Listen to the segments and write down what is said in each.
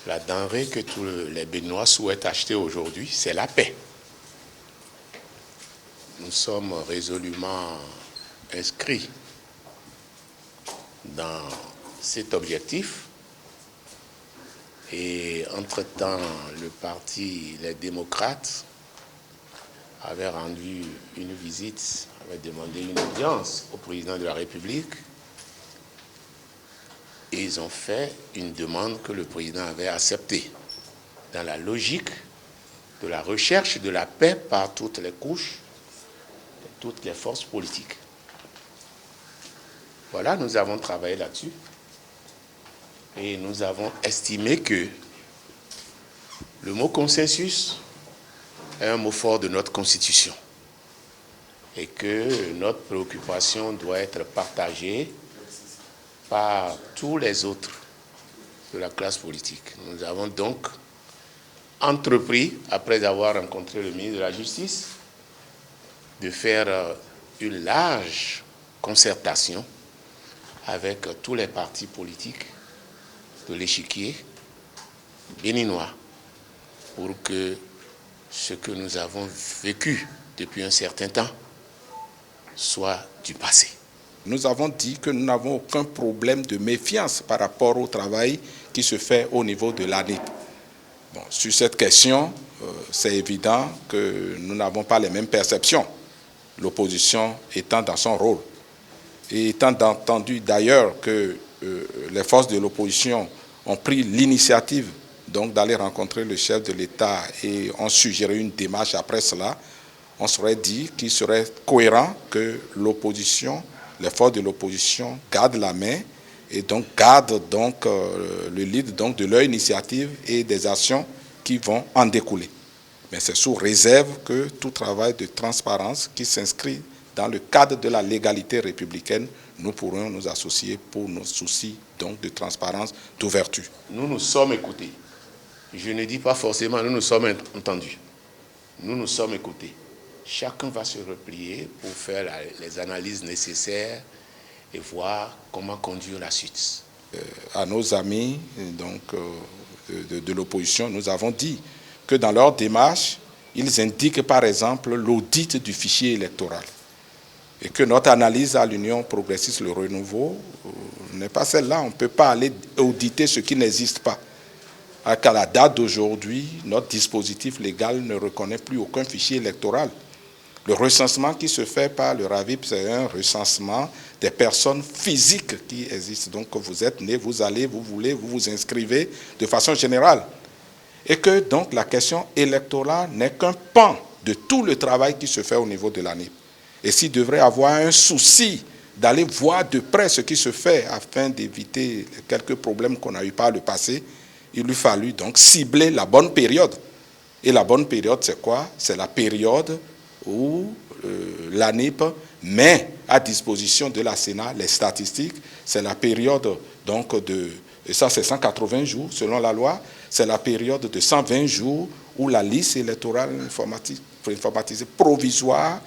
La denrée que tous les Béninois souhaitent acheter aujourd'hui, c'est la paix. Nous sommes résolument inscrits dans cet objectif. Et entre-temps, le parti Les Démocrates avait rendu une visite, avait demandé une audience au président de la République. Et ils ont fait une demande que le président avait acceptée, dans la logique de la recherche de la paix par toutes les couches, toutes les forces politiques. Voilà, nous avons travaillé là-dessus. Et nous avons estimé que le mot consensus est un mot fort de notre Constitution et que notre préoccupation doit être partagée par tous les autres de la classe politique. Nous avons donc entrepris, après avoir rencontré le ministre de la Justice, de faire une large concertation avec tous les partis politiques de l'échiquier béninois pour que ce que nous avons vécu depuis un certain temps soit du passé. Nous avons dit que nous n'avons aucun problème de méfiance par rapport au travail qui se fait au niveau de l'ANIP. Bon, sur cette question, c'est évident que nous n'avons pas les mêmes perceptions, l'opposition étant dans son rôle. Et étant entendu d'ailleurs que les forces de l'opposition ont pris l'initiative donc d'aller rencontrer le chef de l'État et ont suggéré une démarche après cela, on serait dit qu'il serait cohérent que l'opposition, les forces de l'opposition gardent la main et donc gardent donc le lead donc de leur initiative et des actions qui vont en découler. Mais c'est sous réserve que tout travail de transparence qui s'inscrit dans le cadre de la légalité républicaine, nous pourrons nous associer pour nos soucis donc de transparence, d'ouverture. Nous nous sommes écoutés. Je ne dis pas forcément nous nous sommes entendus. Nous nous sommes écoutés. Chacun va se replier pour faire les analyses nécessaires et voir comment conduire la suite. À nos amis donc, de l'opposition, nous avons dit que dans leur démarche, ils indiquent par exemple l'audit du fichier électoral. Et que notre analyse à l'Union progressiste, le renouveau, n'est pas celle-là. On ne peut pas aller auditer ce qui n'existe pas. À la date d'aujourd'hui, notre dispositif légal ne reconnaît plus aucun fichier électoral. Le recensement qui se fait par le RAVIP, c'est un recensement des personnes physiques qui existent. Donc, vous êtes né, vous allez, vous voulez, vous vous inscrivez de façon générale. Et que donc la question électorale n'est qu'un pan de tout le travail qui se fait au niveau de l'ANIP. Et s'il devrait avoir un souci d'aller voir de près ce qui se fait afin d'éviter quelques problèmes qu'on a eu par le passé, il lui fallut donc cibler la bonne période. Et la bonne période, c'est quoi? C'est la période où l'ANIP met à disposition de la Sénat les statistiques. C'est la période donc et ça c'est 180 jours selon la loi, c'est la période de 120 jours où la liste électorale informatisée provisoire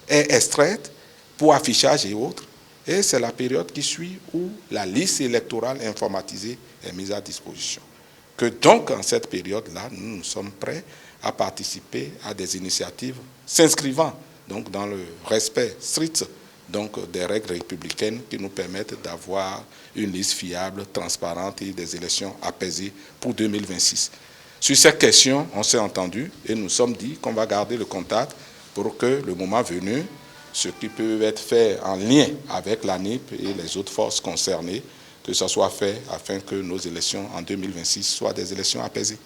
est extraite pour affichage et autres. Et c'est la période qui suit où la liste électorale informatisée est mise à disposition. Que donc, en cette période-là, nous sommes prêts à participer à des initiatives s'inscrivant donc dans le respect strict donc, des règles républicaines qui nous permettent d'avoir une liste fiable, transparente et des élections apaisées pour 2026. Sur cette question, on s'est entendu et nous sommes dit qu'on va garder le contact pour que le moment venu, ce qui peut être fait en lien avec l'ANIP et les autres forces concernées, que ce soit fait afin que nos élections en 2026 soient des élections apaisées.